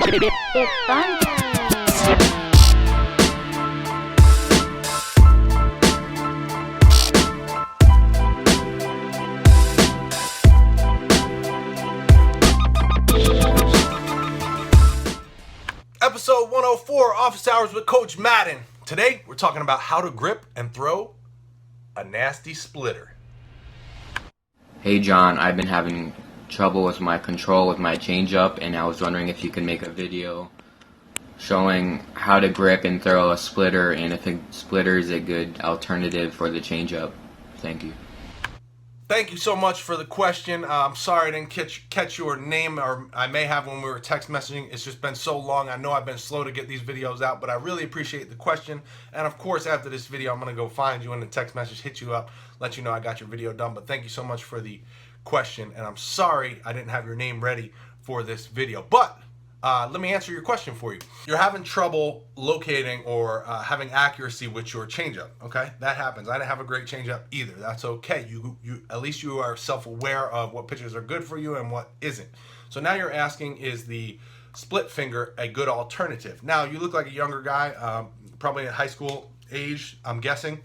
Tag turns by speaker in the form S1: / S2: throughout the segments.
S1: It's fun.
S2: Episode 104, Office Hours with Coach Madden. Today, we're talking about how to grip and throw a nasty splitter.
S3: Hey John, I've been having trouble with my control with my changeup, and I was wondering if you could make a video showing how to grip and throw a splitter, and if a splitter is a good alternative for the changeup. Thank you.
S2: Thank you so much for the question. I'm sorry I didn't catch your name, or I may have when we were text messaging. It's just been so long. I know I've been slow to get these videos out, but I really appreciate the question. And of course, after this video, I'm going to go find you in the text message, hit you up, let you know I got your video done. But thank you so much for the question. And I'm sorry I didn't have your name ready for this video. But let me answer your question for you. You're having trouble locating or having accuracy with your changeup, okay? That happens. I didn't have a great changeup either. That's okay. You at least you are self-aware of what pitches are good for you and what isn't. So now you're asking, is the split finger a good alternative? Now, you look like a younger guy, probably at high school age, I'm guessing.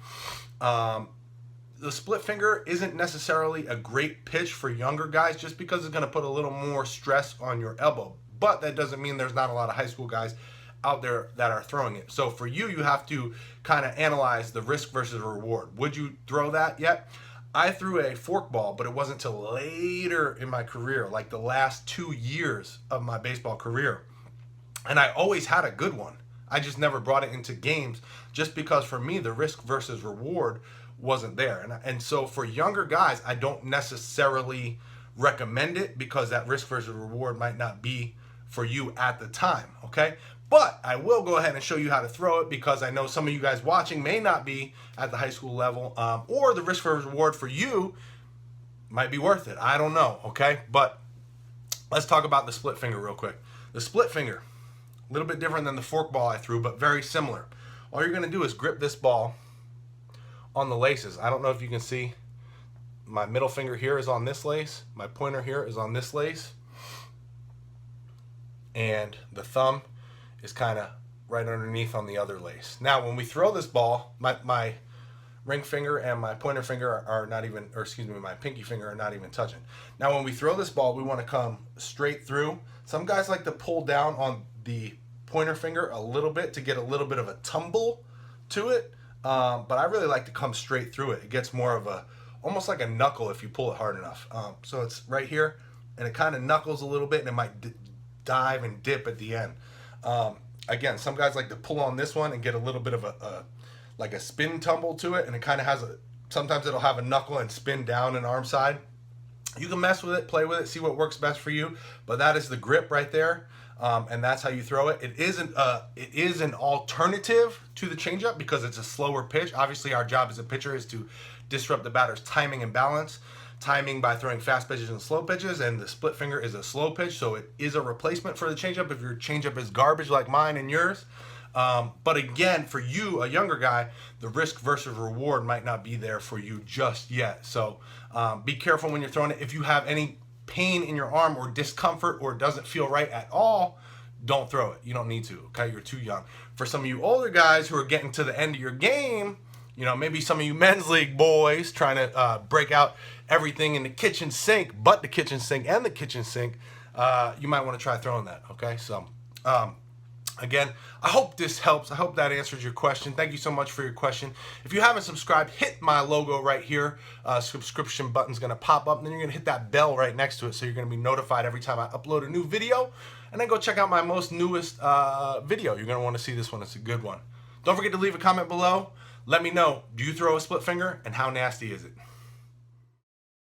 S2: The split finger isn't necessarily a great pitch for younger guys just because it's going to put a little more stress on your elbow. But that doesn't mean there's not a lot of high school guys out there that are throwing it. So for you, you have to kind of analyze the risk versus reward. Would you throw that yet? I threw a forkball, but it wasn't until later in my career, like the last 2 years of my baseball career. And I always had a good one. I just never brought it into games just because for me, the risk versus reward wasn't there. And so for younger guys, I don't necessarily recommend it because that risk versus reward might not be for you at the time, okay? But I will go ahead and show you how to throw it because I know some of you guys watching may not be at the high school level, or the risk versus reward for you might be worth it. I don't know, okay? But let's talk about the split finger real quick. The split finger, a little bit different than the fork ball I threw, but very similar. All you're gonna do is grip this ball on the laces. I don't know if you can see, my middle finger here is on this lace, my pointer here is on this lace, and the thumb is kind of right underneath on the other lace. Now, when we throw this ball, my ring finger and my pointer finger are not even, or excuse me, my pinky finger are not even touching. Now, when we throw this ball, we want to come straight through. Some guys like to pull down on the pointer finger a little bit to get a little bit of a tumble to it, but I really like to come straight through it. It gets more of a, almost like a knuckle if you pull it hard enough. So it's right here, and it kind of knuckles a little bit, and it might dive and dip at the end. Again, some guys like to pull on this one and get a little bit of like a spin tumble to it, and it kind of has sometimes it'll have a knuckle and spin down an arm side. You can mess with it, play with it, see what works best for you, but that is the grip right there, and that's how you throw it. It is an alternative to the changeup because it's a slower pitch. Obviously, our job as a pitcher is to disrupt the batter's timing and balance. Timing by throwing fast pitches and slow pitches, and the split finger is a slow pitch, so it is a replacement for the changeup if your changeup is garbage like mine and yours. But again, for you, a younger guy, the risk versus reward might not be there for you just yet. So be careful when you're throwing it. If you have any pain in your arm or discomfort or it doesn't feel right at all, don't throw it. You don't need to, okay? You're too young. For some of you older guys who are getting to the end of your game, you know, maybe some of you men's league boys trying to break out everything in the kitchen sink, but the kitchen sink and the kitchen sink, you might want to try throwing that, okay? So, again, I hope this helps. I hope that answers your question. Thank you so much for your question. If you haven't subscribed, hit my logo right here. Subscription button's going to pop up, and then you're going to hit that bell right next to it, so you're going to be notified every time I upload a new video. And then go check out my newest video. You're going to want to see this one. It's a good one. Don't forget to leave a comment below. Let me know, do you throw a split finger, and how nasty is it?